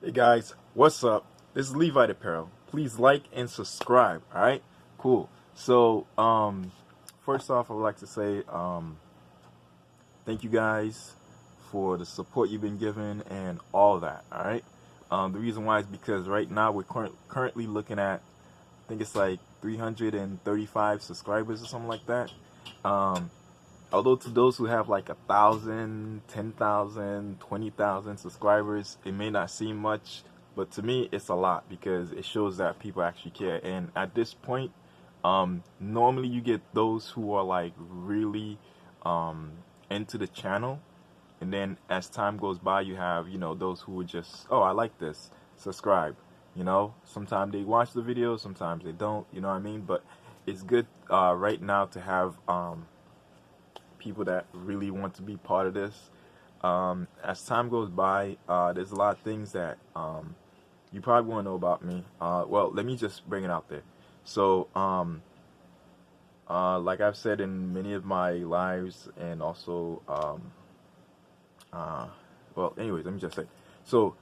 Hey guys, what's up? This is Levi Apparel. Please like and subscribe. All right, cool. So, first off, I would like to say thank you guys for the support you've been given and all that. All right. The reason why is because right now we're currently looking at, I think it's like 335 subscribers or something like that. Um, Although to those who have like 1,000, 10,000, 20,000 subscribers, it may not seem much, but to me it's a lot because it shows that people actually care. And at this point, normally you get those who are like really um, into the channel, and then as time goes by, you have those who would just, oh, I like this, subscribe. Sometimes they watch the video, sometimes they don't. You know what I mean? But it's good right now to have people that really want to be part of this. As time goes by, there's a lot of things that you probably want to know about me. Well, let me just bring it out there. So, like I've said in many of my lives, and also, well, anyways, let me just say. So,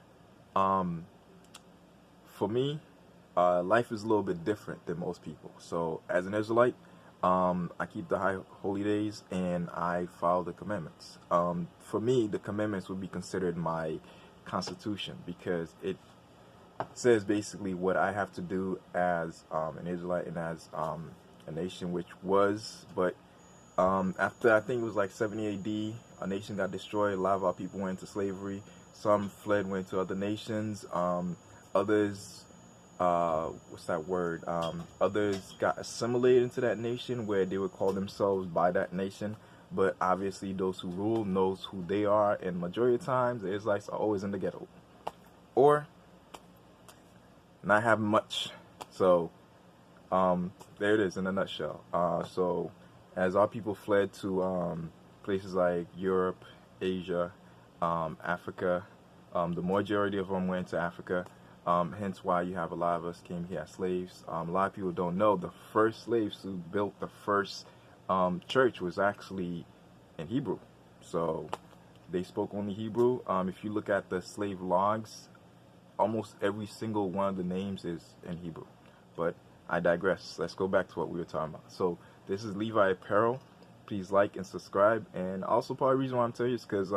um, for me, life is a little bit different than most people. So, as an Israelite, I keep the high holy days and I follow the commandments. For me, the commandments would be considered my constitution because it says basically what I have to do as an Israelite and as a nation which was, but after I think it was like 70 AD, a nation got destroyed. A lot of our people went into slavery. Some fled, went to other nations. Others what's that word? Others got assimilated into that nation where they would call themselves by that nation. But obviously, those who rule knows who they are, and majority of times, the Israelites are always in the ghetto or not having much. So there it is in a nutshell. So as our people fled to places like Europe, Asia, Africa, the majority of them went to Africa. Hence why you have a lot of us came here as slaves. A lot of people don't know the first slaves who built the first church was actually in Hebrew. So they spoke only Hebrew. If you look at the slave logs, almost every single one of the names is in Hebrew. But I digress. Let's go back to what we were talking about. So this is Levi Apparel. Please like and subscribe. And also part of the reason why I'm telling you is because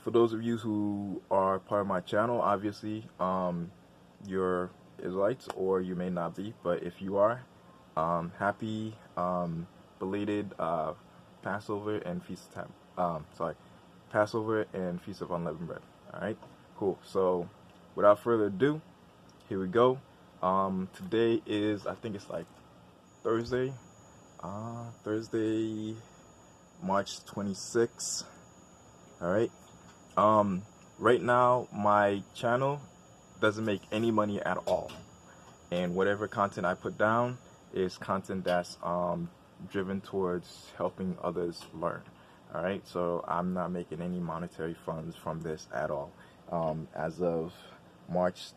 for those of you who are part of my channel, obviously, you're Israelites or you may not be, but if you are, happy belated Passover and Feast of Passover and Feast of Unleavened Bread. All right, cool. So, without further ado, here we go. Today is, I think it's like Thursday, March 26th. All right. Right now my channel doesn't make any money at all, and whatever content I put down is content that's driven towards helping others learn. All right, so I'm not making any monetary funds from this at all as of March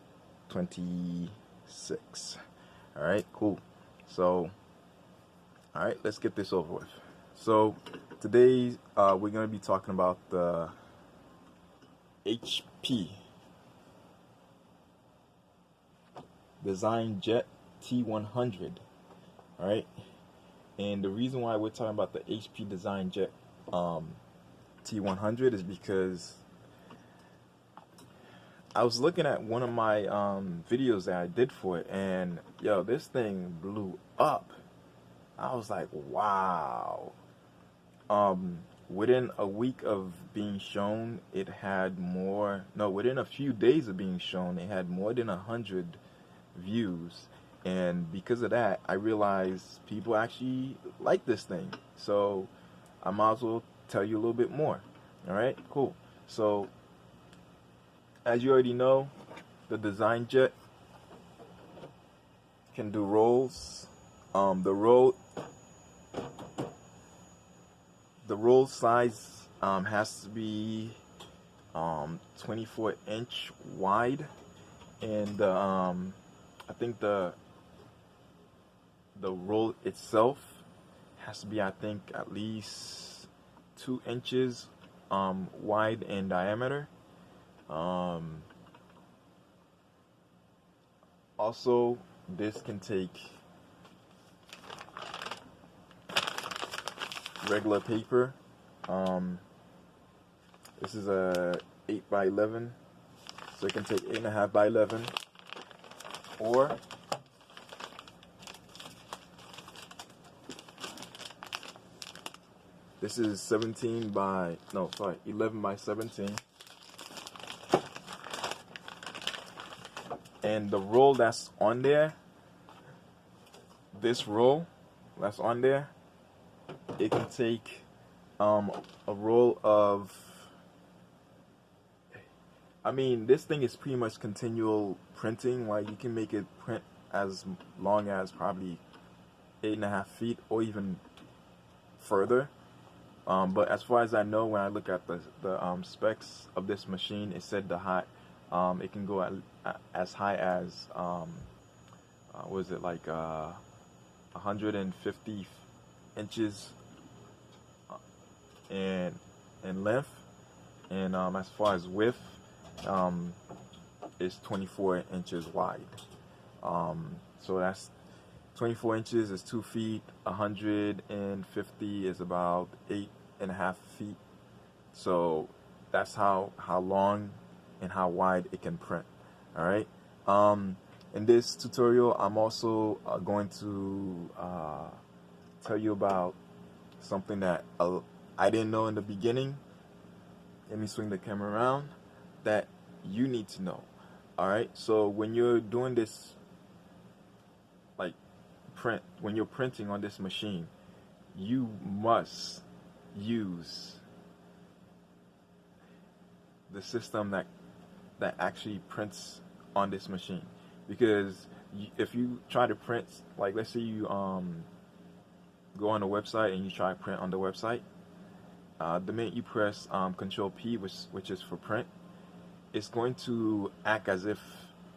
26. All right, cool. So all right, let's get this over with. So today we're going to be talking about the HP Deskjet T100. All right, and the reason why we're talking about the HP Deskjet T100 is because I was looking at one of my videos that I did for it, and yo, this thing blew up. I was like, wow. Within a week of being shown, it had more. No, within a few days of being shown, it had more than 100 views, and because of that, I realized people actually like this thing. So I might as well tell you a little bit more. All right, cool. So as you already know, the Deskjet can do rolls. The roll size has to be 24-inch wide, and I think the roll itself has to be, I think, at least 2 inches wide in diameter. Also, this can take regular paper. Um, this is a 8 by 11, so it can take 8.5 by 11, or this is 11 by 17. And the roll that's on there, this roll that's on there, it can take a roll of, I mean, this thing is pretty much continual printing. Like, you can make it print as long as probably 8.5 feet or even further. But as far as I know, when I look at the specs of this machine, it said it can go as high as what is it, like 150 inches in length, and as far as width, it's 24 inches wide. So that's 24 inches is 2 feet. 150 is about 8.5 feet. So that's how long and how wide it can print. All right. In this tutorial, I'm also going to tell you about something that I didn't know in the beginning. Let me swing the camera around. That you need to know. All right. So when you're doing this, like when you're printing on this machine, you must use the system that actually prints on this machine, because if you try to print, like let's say you go on a website and you try to print on the website, the minute you press Control P, which is for print, it's going to act as if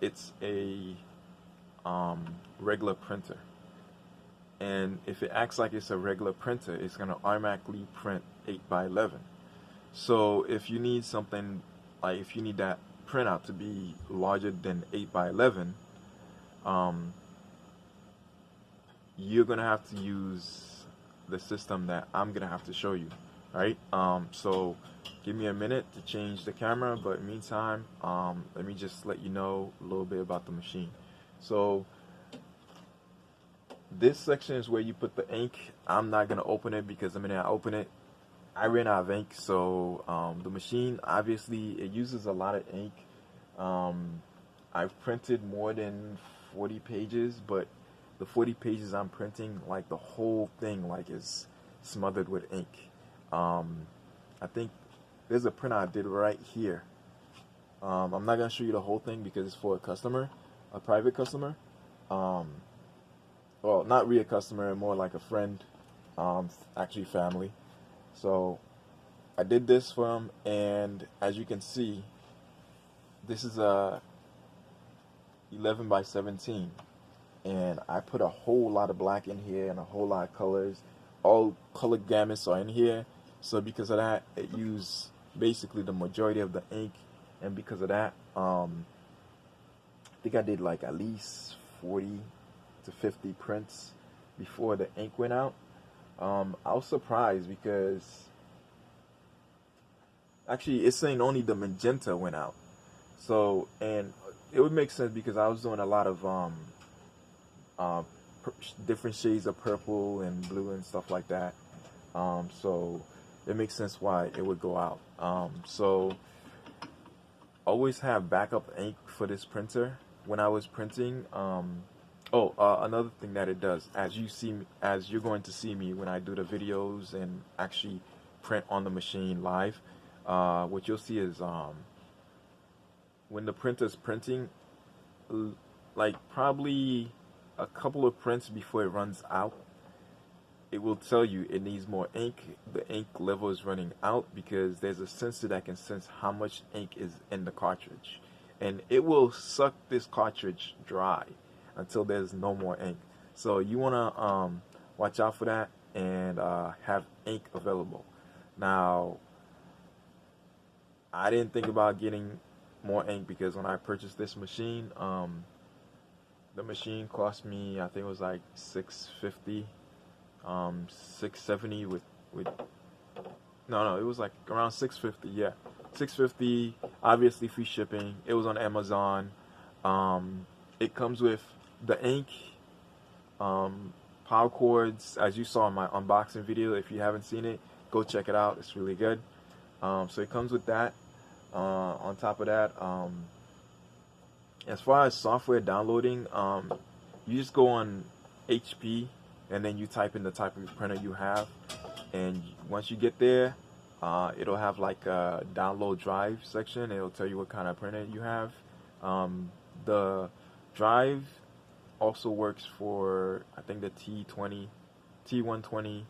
it's a regular printer. And if it acts like it's a regular printer, it's going to automatically print 8 by 11. So if you need something, like if you need that printout to be larger than 8 by 11, you're going to have to use the system that I'm going to have to show you. Right? So give me a minute to change the camera, but meantime, let me just let you know a little bit about the machine. So this section is where you put the ink. I'm not going to open it because the minute I open it, I ran out of ink. So the machine, obviously, it uses a lot of ink. I've printed more than 40 pages, but the 40 pages I'm printing, like the whole thing, like is smothered with ink. I think there's a print I did right here. I'm not going to show you the whole thing because it's for a customer, a private customer. Well, not really a customer, more like a friend, actually family. So I did this for him, and as you can see, this is a 11 by 17, and I put a whole lot of black in here and a whole lot of colors. All color gamuts are in here. So because of that, it used basically the majority of the ink, and because of that, I think I did like at least 40 to 50 prints before the ink went out. I was surprised because actually it's saying only the magenta went out. So, and it would make sense because I was doing a lot of different shades of purple and blue and stuff like that. So it makes sense why it would go out. So always have backup ink for this printer when I was printing. Another thing that it does, as you're going to see me when I do the videos and actually print on the machine live, what you'll see is when the printer's printing, like probably a couple of prints before it runs out, it will tell you it needs more ink. The ink level is running out because there's a sensor that can sense how much ink is in the cartridge, and it will suck this cartridge dry until there's no more ink. So you want to watch out for that and have ink available. Now, I didn't think about getting more ink because when I purchased this machine, the machine cost me, I think it was like 650, 670 with no, it was like around 650, yeah. 650, obviously free shipping. It was on Amazon. It comes with the ink, power cords, as you saw in my unboxing video. If you haven't seen it, go check it out. It's really good. So it comes with that. On top of that, as far as software downloading, you just go on HP and then you type in the type of printer you have, and once you get there, it'll have like a download drive section. It'll tell you what kind of printer you have. The drive also works for, I think, the T20, T120,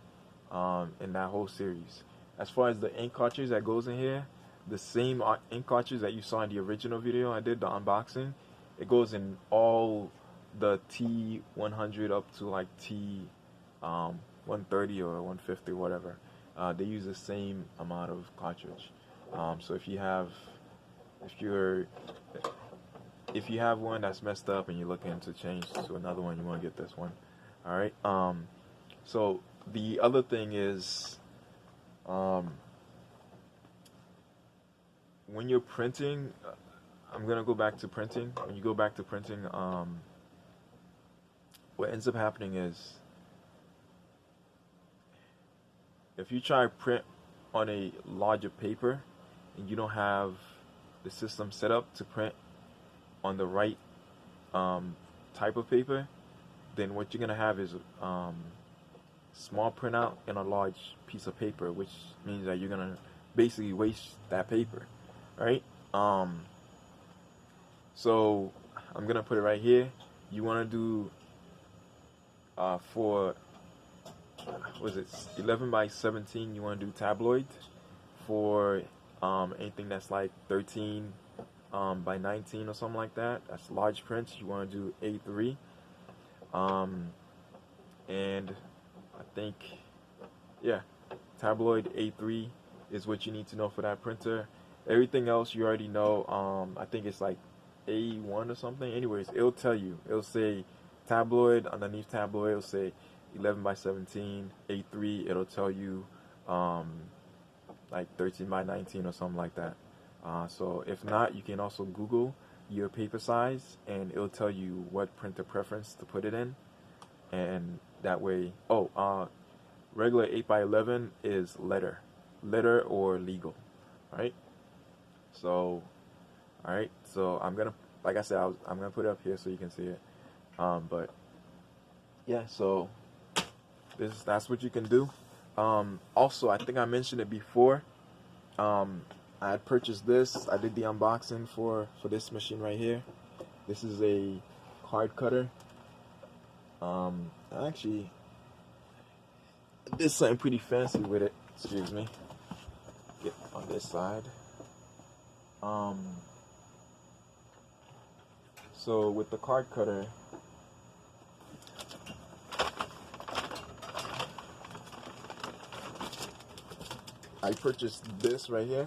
and that whole series. As far as the ink cartridge that goes in here, the same ink cartridge that you saw in the original video I did, the unboxing, it goes in all the T100 up to like T130 or 150 or whatever. They use the same amount of cartridge. So if you have one that's messed up and you're looking to change to another one, you want to get this one. All right. So the other thing is, when you're printing, I'm gonna go back to printing. When you go back to printing, what ends up happening is, if you try to print on a larger paper and you don't have the system set up to print on the right type of paper, then what you're gonna have is small printout in a large piece of paper, which means that you're gonna basically waste that paper, right? So I'm gonna put it right here. You want to do for, was it 11 by 17? You want to do tabloid. For anything that's like 13 by 19 or something like that, that's large prints, you want to do A3. And I think, yeah, tabloid A3 is what you need to know for that printer. Everything else you already know. I think it's like A1 or something. Anyways, it'll tell you. It'll say tabloid. Underneath tabloid, it'll say 11 by 17. A3, it'll tell you like 13 by 19 or something like that. So if not, you can also Google your paper size and it'll tell you what printer preference to put it in. And that way, regular 8 by 11 is letter or legal, right? So, all right. So I'm gonna, like I said, I'm gonna put it up here so you can see it. But yeah, so that's what you can do. Also, I think I mentioned it before. I had purchased this. I did the unboxing for this machine right here. This is a card cutter. Actually, I did something pretty fancy with it. Excuse me. Get on this side. So with the card cutter, I purchased this right here,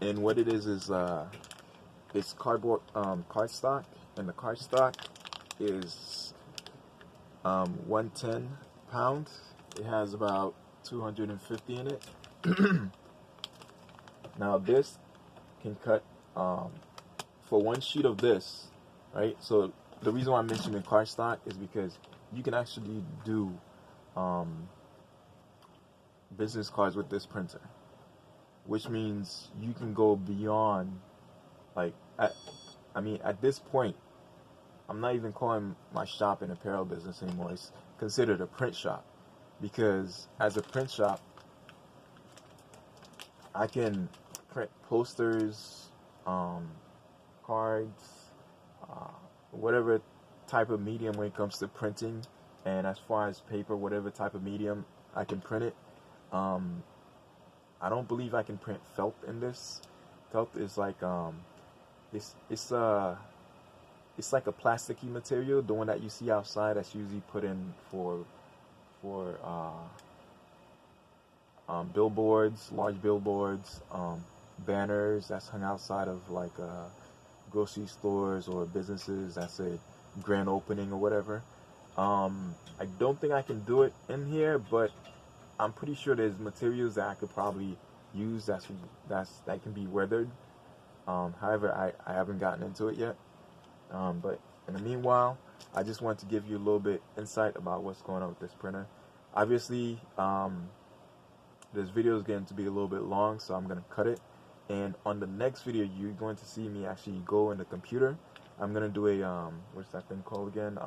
and what it is it's cardboard cardstock, and the cardstock is 110 pounds. It has about 250 in it. Now this can cut for one sheet of this, right? So the reason why I'm mentioning cardstock is because you can actually do business cards with this printer, which means you can go beyond, like, at this point, I'm not even calling my shop an apparel business anymore. It's considered a print shop, because as a print shop, I can print posters, cards, whatever type of medium when it comes to printing. And as far as paper, whatever type of medium, I can print it. I don't believe I can print felt in this. Felt is like it's like a plasticky material, the one that you see outside that's usually put in for billboards, large billboards. banners that's hung outside of like grocery stores or businesses that say grand opening or whatever. I don't think I can do it in here, but I'm pretty sure there's materials that I could probably use that can be weathered. However, I haven't gotten into it yet. But in the meanwhile, I just want to give you a little bit insight about what's going on with this printer. Obviously, this video is getting to be a little bit long, so I'm going to cut it. And on the next video, you're going to see me actually go in the computer. I'm going to do a, what's that thing called again?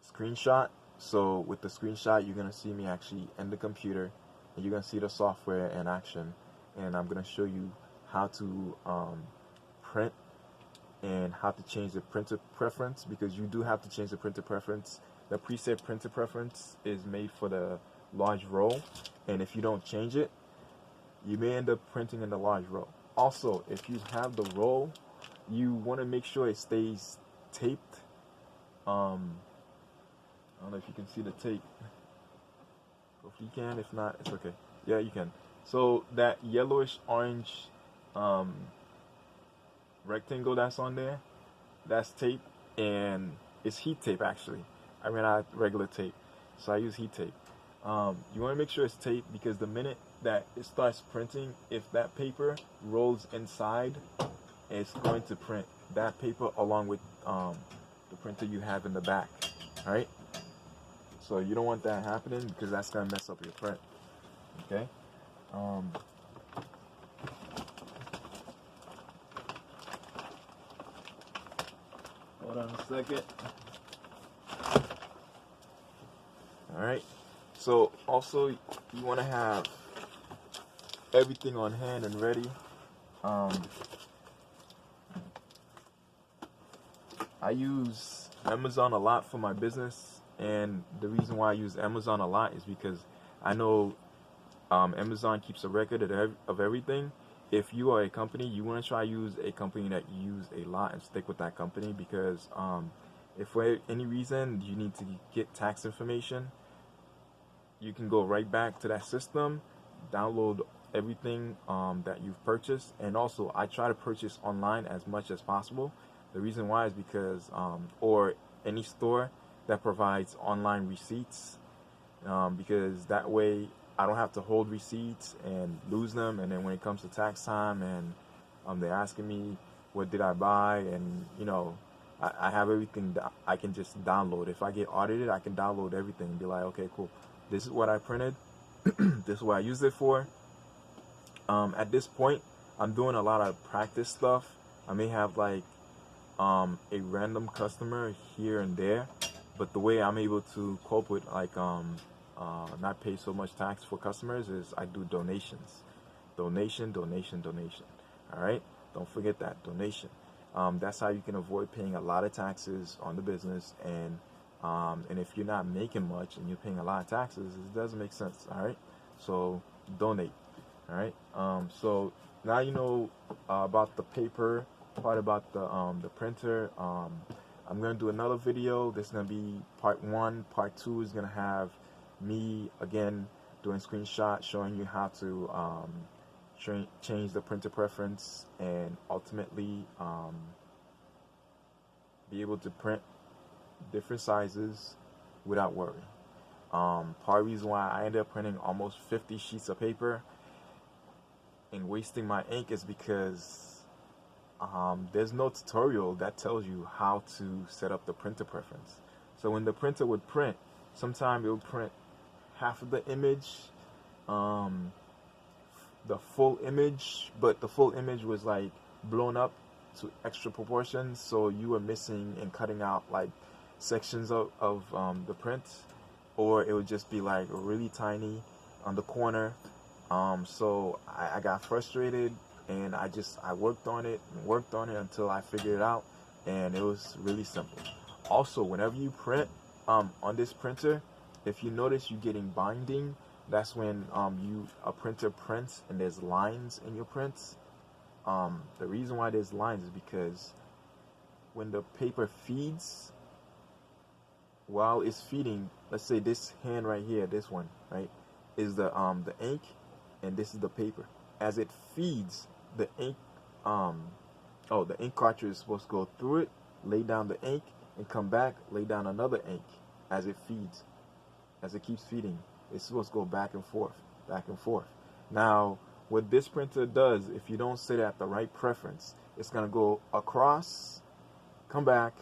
Screenshot. So with the screenshot, you're going to see me actually in the computer, and you're going to see the software in action. And I'm going to show you how to print and how to change the printer preference, because you do have to change the printer preference. The preset printer preference is made for the large roll, and if you don't change it, you may end up printing in the large roll. Also, if you have the roll, you want to make sure it stays taped. I don't know if you can see the tape. If you can, if not, it's okay. Yeah, you can. So that yellowish orange rectangle that's on there, that's tape, and it's heat tape actually. I ran out of regular tape, so I use heat tape. You want to make sure it's taped, because the minute that it starts printing, if that paper rolls inside, it's going to print that paper along with the printer you have in the back. Alright? So you don't want that happening, because that's going to mess up your print. Okay? Hold on a second. Alright, so also you want to have everything on hand and ready. I use Amazon a lot for my business, and the reason why I use Amazon a lot is because I know Amazon keeps a record of everything. If you are a company, you want to try to use a company that you use a lot and stick with that company, because if for any reason you need to get tax information, you can go right back to that system, download everything that you've purchased. And also, I try to purchase online as much as possible. The reason why is because, or any store that provides online receipts, because that way I don't have to hold receipts and lose them. And then when it comes to tax time and they're asking me what did I buy, and I have everything that I can just download. If I get audited, I can download everything and be like, okay, cool. This is what I printed. This is what I used it for. At this point, I'm doing a lot of practice stuff. I may have like a random customer here and there, but the way I'm able to cope with like not pay so much tax for customers is I do donations. Donation. All right, don't forget that donation. That's how you can avoid paying a lot of taxes on the business, and if you're not making much and you're paying a lot of taxes, it doesn't make sense. All right, so donate. All right, so now you know about the paper part, about the printer. I'm gonna do another video. This is gonna be part 1. Part 2 is gonna have me again doing screenshots showing you how to change the printer preference and ultimately be able to print different sizes without worry. Part of the reason why I ended up printing almost 50 sheets of paper and wasting my ink is because there's no tutorial that tells you how to set up the printer preference. So when the printer would print, sometimes it would print half of the image, the full image, but the full image was like blown up to extra proportions, so you were missing and cutting out like sections of the print, or it would just be like really tiny on the corner. So I got frustrated, and I worked on it until I figured it out, and it was really simple. Also, whenever you print on this printer, if you notice you're getting binding, that's when a printer prints and there's lines in your prints. The reason why there's lines is because when the paper feeds, while it's feeding, let's say this hand right here, this one, right? is the ink, and this is the paper. As it feeds, the ink, the ink cartridge is supposed to go through it, lay down the ink, and come back, lay down another ink as it feeds. As it keeps feeding, it's supposed to go back and forth, back and forth. Now, what this printer does, if you don't set it at the right preference, it's going to go across, come back,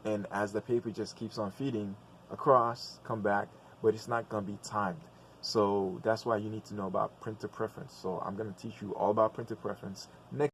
and as the paper just keeps on feeding, across, come back, but it's not going to be timed. So that's why you need to know about printer preference. So I'm going to teach you all about printer preference next.